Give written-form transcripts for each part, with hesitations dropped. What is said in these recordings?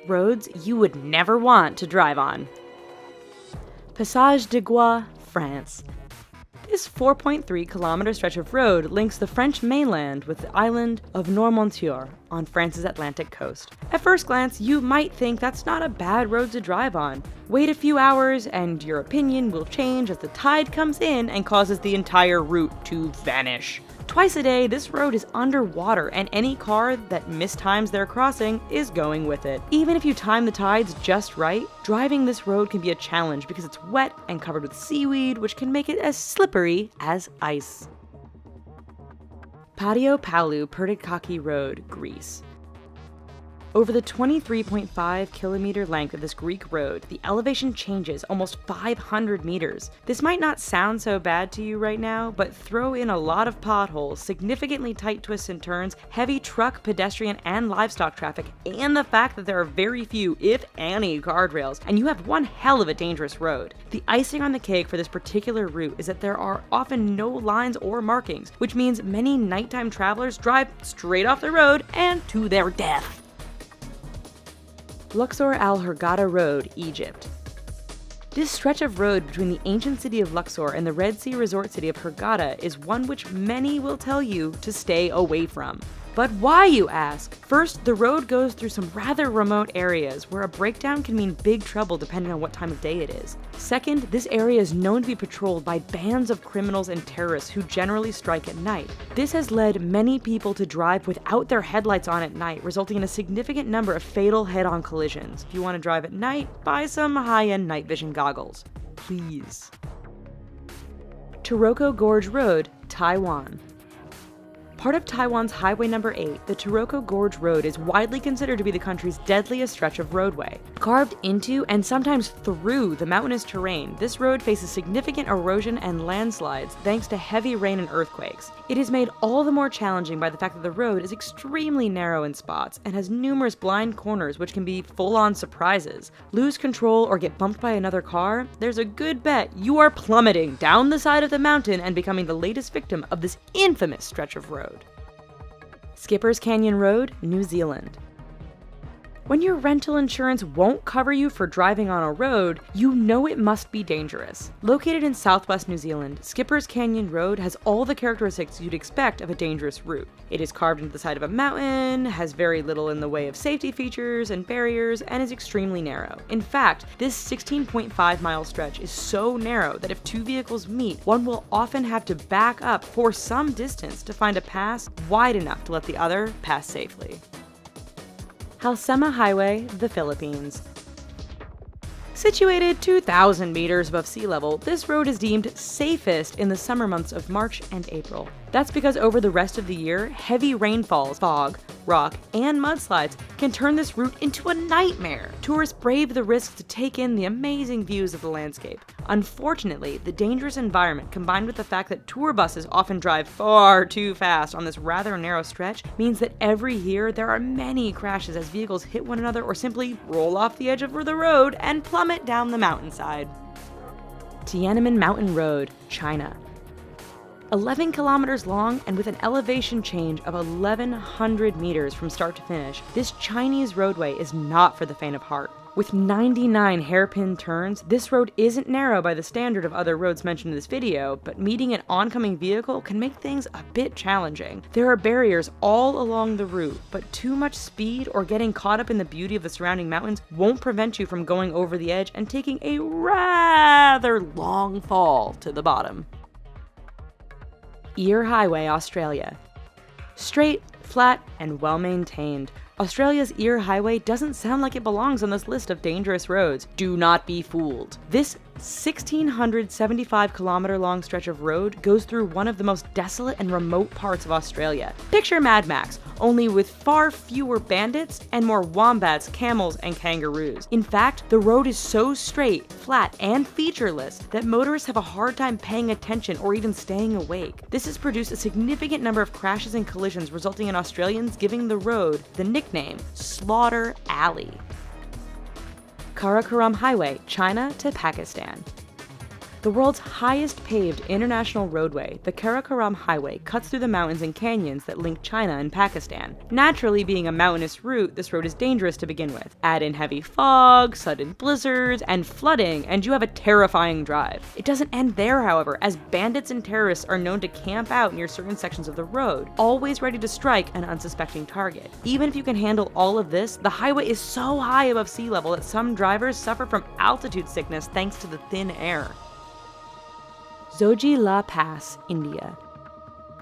roads you would never want to drive on. Passage de Gois, France. This 4.3-kilometer stretch of road links the French mainland with the island of Noirmoutier on France's Atlantic coast. At first glance, you might think that's not a bad road to drive on. Wait a few hours and your opinion will change as the tide comes in and causes the entire route to vanish. Twice a day, this road is underwater, and any car that mistimes their crossing is going with it. Even if you time the tides just right, driving this road can be a challenge because it's wet and covered with seaweed, which can make it as slippery as ice. Patio Palu Pertikachi Road, Greece. Over the 23.5-kilometer length of this Greek road, the elevation changes almost 500 meters. This might not sound so bad to you right now, but throw in a lot of potholes, significantly tight twists and turns, heavy truck, pedestrian, and livestock traffic, and the fact that there are very few, if any, guardrails, and you have one hell of a dangerous road. The icing on the cake for this particular route is that there are often no lines or markings, which means many nighttime travelers drive straight off the road and to their death. Luxor Al Hurghada Road, Egypt. This stretch of road between the ancient city of Luxor and the Red Sea resort city of Hurghada is one which many will tell you to stay away from. But why, you ask? First, the road goes through some rather remote areas where a breakdown can mean big trouble depending on what time of day it is. Second, this area is known to be patrolled by bands of criminals and terrorists who generally strike at night. This has led many people to drive without their headlights on at night, resulting in a significant number of fatal head-on collisions. If you want to drive at night, buy some high-end night vision goggles. Please. Taroko Gorge Road, Taiwan. Part of Taiwan's Highway No. 8, the Taroko Gorge Road is widely considered to be the country's deadliest stretch of roadway. Carved into and sometimes through the mountainous terrain, this road faces significant erosion and landslides thanks to heavy rain and earthquakes. It is made all the more challenging by the fact that the road is extremely narrow in spots and has numerous blind corners which can be full-on surprises. Lose control or get bumped by another car? There's a good bet you are plummeting down the side of the mountain and becoming the latest victim of this infamous stretch of road. Skipper's Canyon Road, New Zealand. When your rental insurance won't cover you for driving on a road, you know it must be dangerous. Located in southwest New Zealand, Skipper's Canyon Road has all the characteristics you'd expect of a dangerous route. It is carved into the side of a mountain, has very little in the way of safety features and barriers, and is extremely narrow. In fact, this 16.5-mile stretch is so narrow that if two vehicles meet, one will often have to back up for some distance to find a pass wide enough to let the other pass safely. Halsema Highway, the Philippines. Situated 2,000 meters above sea level, this road is deemed safest in the summer months of March and April. That's because over the rest of the year, heavy rainfalls, fog, rock, and mudslides can turn this route into a nightmare. Tourists brave the risks to take in the amazing views of the landscape. Unfortunately, the dangerous environment combined with the fact that tour buses often drive far too fast on this rather narrow stretch means that every year there are many crashes as vehicles hit one another or simply roll off the edge of the road and plummet down the mountainside. Tiananmen Mountain Road, China. 11 kilometers long and with an elevation change of 1,100 meters from start to finish, this Chinese roadway is not for the faint of heart. With 99 hairpin turns, this road isn't narrow by the standard of other roads mentioned in this video, but meeting an oncoming vehicle can make things a bit challenging. There are barriers all along the route, but too much speed or getting caught up in the beauty of the surrounding mountains won't prevent you from going over the edge and taking a rather long fall to the bottom. Eyre Highway, Australia. Straight, flat, and well-maintained, Australia's Eyre Highway doesn't sound like it belongs on this list of dangerous roads. Do not be fooled. This 1,675-kilometer long stretch of road goes through one of the most desolate and remote parts of Australia. Picture Mad Max, only with far fewer bandits and more wombats, camels, and kangaroos. In fact, the road is so straight, flat, and featureless that motorists have a hard time paying attention or even staying awake. This has produced a significant number of crashes and collisions, resulting in Australians giving the road the nickname Slaughter Alley. Karakoram Highway, China to Pakistan. The The world's highest paved international roadway, the Karakoram Highway, cuts through the mountains and canyons that link China and Pakistan. Naturally, being a mountainous route, this road is dangerous to begin with. Add in heavy fog, sudden blizzards, and flooding, and you have a terrifying drive. It doesn't end there, however, as bandits and terrorists are known to camp out near certain sections of the road, always ready to strike an unsuspecting target. Even if you can handle all of this, the highway is so high above sea level that some drivers suffer from altitude sickness thanks to the thin air. Zojila Pass, India.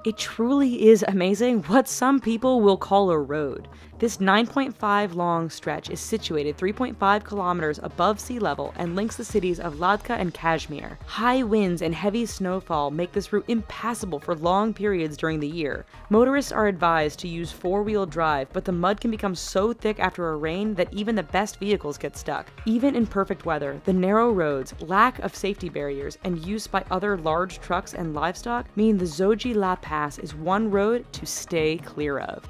It truly is amazing what some people will call a road. This 9.5 long stretch is situated 3.5 kilometers above sea level and links the cities of Ladakh and Kashmir. High winds and heavy snowfall make this route impassable for long periods during the year. Motorists are advised to use four-wheel drive, but the mud can become so thick after a rain that even the best vehicles get stuck. Even in perfect weather, the narrow roads, lack of safety barriers, and use by other large trucks and livestock mean the Zojila Pass is one road to stay clear of.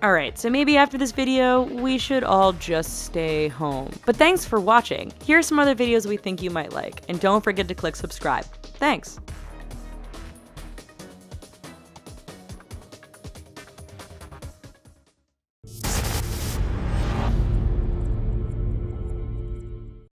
Alright, so maybe after this video, we should all just stay home. But thanks for watching. Here are some other videos we think you might like, and don't forget to click subscribe. Thanks!